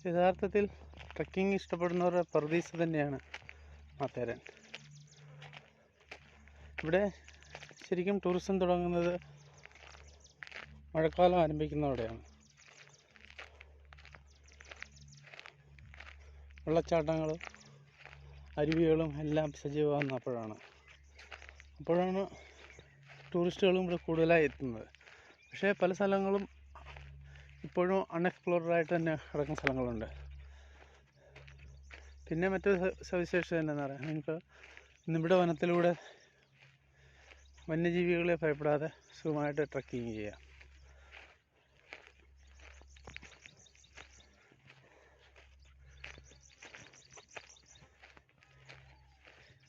യഥാർത്ഥത്തിൽ ട്രക്കിംഗ് ഇഷ്ടപ്പെടുന്നവരുടെ പറുദീസ തന്നെയാണ് മാത്തേരൻ. ഇവിടെ ശരിക്കും ടൂറിസം തുടങ്ങുന്നത് മഴക്കാലം ആരംഭിക്കുന്നതോടെയാണ്. വെള്ളച്ചാട്ടങ്ങളും അരുവികളും എല്ലാം സജീവമാകുന്ന അപ്പോഴാണ് ടൂറിസ്റ്റുകളും ഇവിടെ കൂടുതലായി എത്തുന്നത്. പക്ഷേ പല സ്ഥലങ്ങളും ഇപ്പോഴും അൺഎക്സ്പ്ലോർഡ് ആയിട്ട് തന്നെ കിടക്കുന്ന സ്ഥലങ്ങളുണ്ട്. പിന്നെ മറ്റൊരു സവിശേഷത എന്താണെന്ന് പറയാം, നമുക്ക് ഇന്നിവിടെ വനത്തിലൂടെ വന്യജീവികളെ ഭയപ്പെടാതെ സുഖമായിട്ട് ട്രക്കിങ് ചെയ്യാം.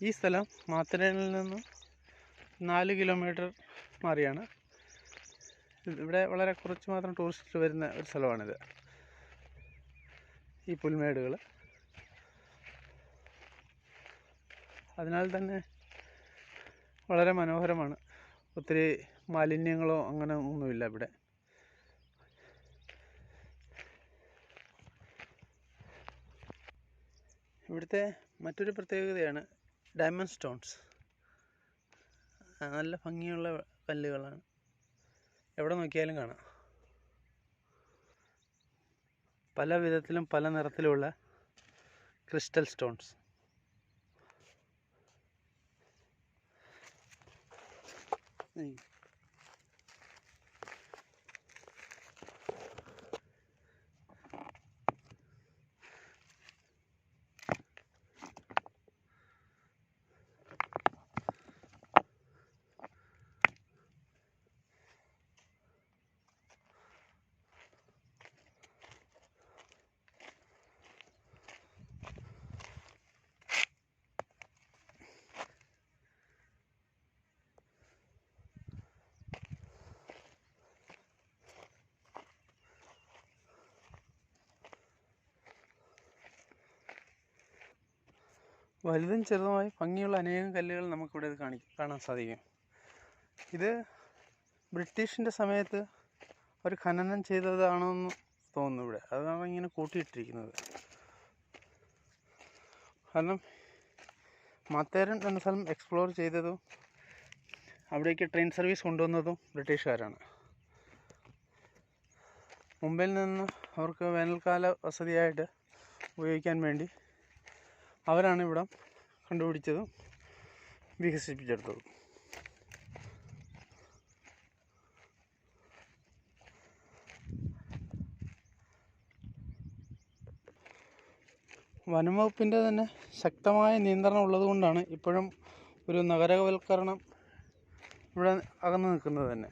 ഈ സ്ഥലം മാത്തേരനിൽ നിന്നും 4 കിലോമീറ്റർ മാറിയാണ്. ഇവിടെ വളരെ കുറച്ച് മാത്രം ടൂറിസ്റ്റുകൾ വരുന്ന ഒരു സ്ഥലമാണിത്. ഈ പുൽമേടുകൾ അതിനാൽ തന്നെ വളരെ മനോഹരമാണ്. ഒത്തിരി മാലിന്യങ്ങളോ അങ്ങനെ ഒന്നുമില്ല ഇവിടെ. ഇവിടുത്തെ മറ്റൊരു പ്രത്യേകതയാണ് ഡയമണ്ട് സ്റ്റോൺസ്. നല്ല ഭംഗിയുള്ള കല്ലുകളാണ്, എവിടെ നോക്കിയാലും കാണാം. പല വിധത്തിലും പല നിറത്തിലുള്ള ക്രിസ്റ്റൽ സ്റ്റോൺസ്. വലുതും ചെറുതുമായി ഭംഗിയുള്ള അനേകം കല്ലുകൾ നമുക്കിവിടെ കാണാൻ സാധിക്കും. ഇത് ബ്രിട്ടീഷിൻ്റെ സമയത്ത് അവർ ഖനനം ചെയ്തതാണെന്ന് തോന്നുന്നു. ഇവിടെ അതാണ് ഇങ്ങനെ കൂട്ടിയിട്ടിരിക്കുന്നത്. കാരണം മാത്തേരൻ എന്ന സ്ഥലം എക്സ്പ്ലോർ ചെയ്തതും അവിടേക്ക് ട്രെയിൻ സർവീസ് കൊണ്ടുവന്നതും ബ്രിട്ടീഷുകാരാണ്. മുംബൈയിൽ നിന്ന് അവർക്ക് വേനൽക്കാല വസതിയായിട്ട് ഉപയോഗിക്കാൻ വേണ്ടി അവരാണ് ഇവിടം കണ്ടുപിടിച്ചതും വികസിപ്പിച്ചെടുത്തതും. വനംവകുപ്പിൻ്റെ തന്നെ ശക്തമായ നിയന്ത്രണം ഉള്ളതുകൊണ്ടാണ് ഇപ്പോഴും ഒരു നഗരവൽക്കരണം ഇവിടെ അകന്നു നിൽക്കുന്നത് തന്നെ.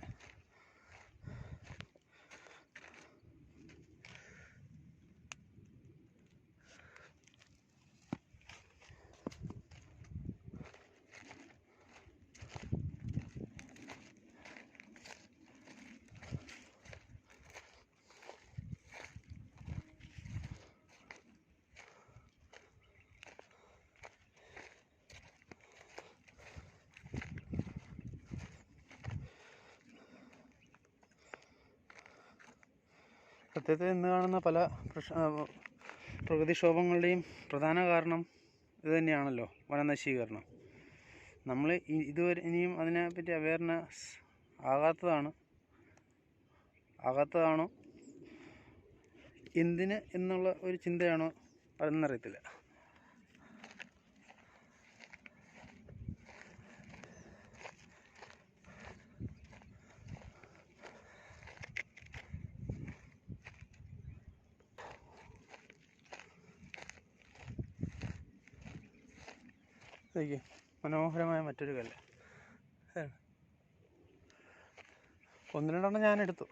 സത്യത്തിൽ ഇന്ന് കാണുന്ന പല പ്രകൃതിക്ഷോഭങ്ങളുടെയും പ്രധാന കാരണം ഇത് തന്നെയാണല്ലോ, വനനശീകരണം. നമ്മൾ ഇതുവരെ ഇനിയും അതിനെപ്പറ്റി അവയർനെസ് ആകാത്തതാണോ എന്തിന് എന്നുള്ള ഒരു ചിന്തയാണോ എന്നറിയത്തില്ല. മനോഹരമായ മറ്റൊരു കല്ല്. 1-2 ഞാൻ എടുത്തു.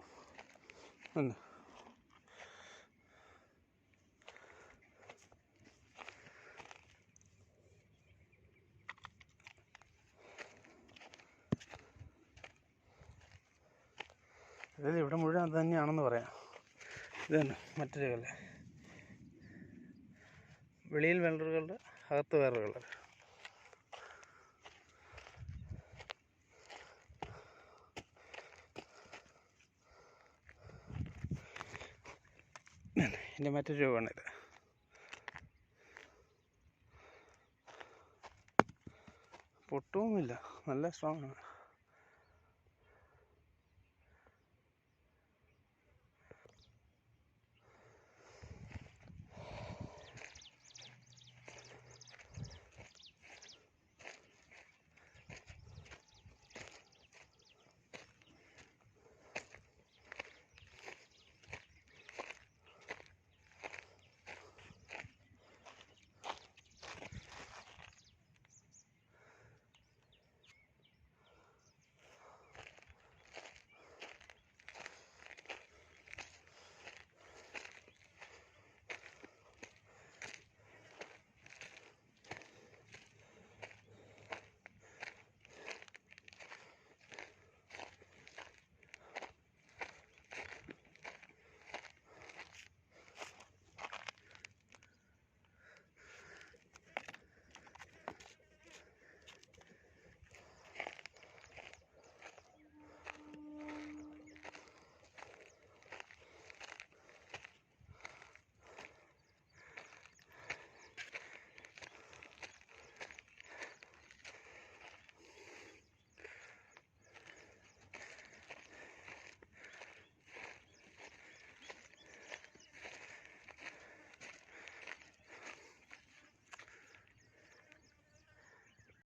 ഇവിടെ മുഴുവൻ അത് തന്നെയാണെന്ന് പറയാം. ഇത് തന്നെ മറ്റൊരു കല്ല്. വെളിയിൽ വേറൊരു കളർ, അകത്ത് വേറൊരു കളർ. ഇതിൻ്റെ മറ്റൊരു രൂപമാണിത്. പൊട്ടുമൊന്നുമില്ല, നല്ല സ്ട്രോങ് ആണ്.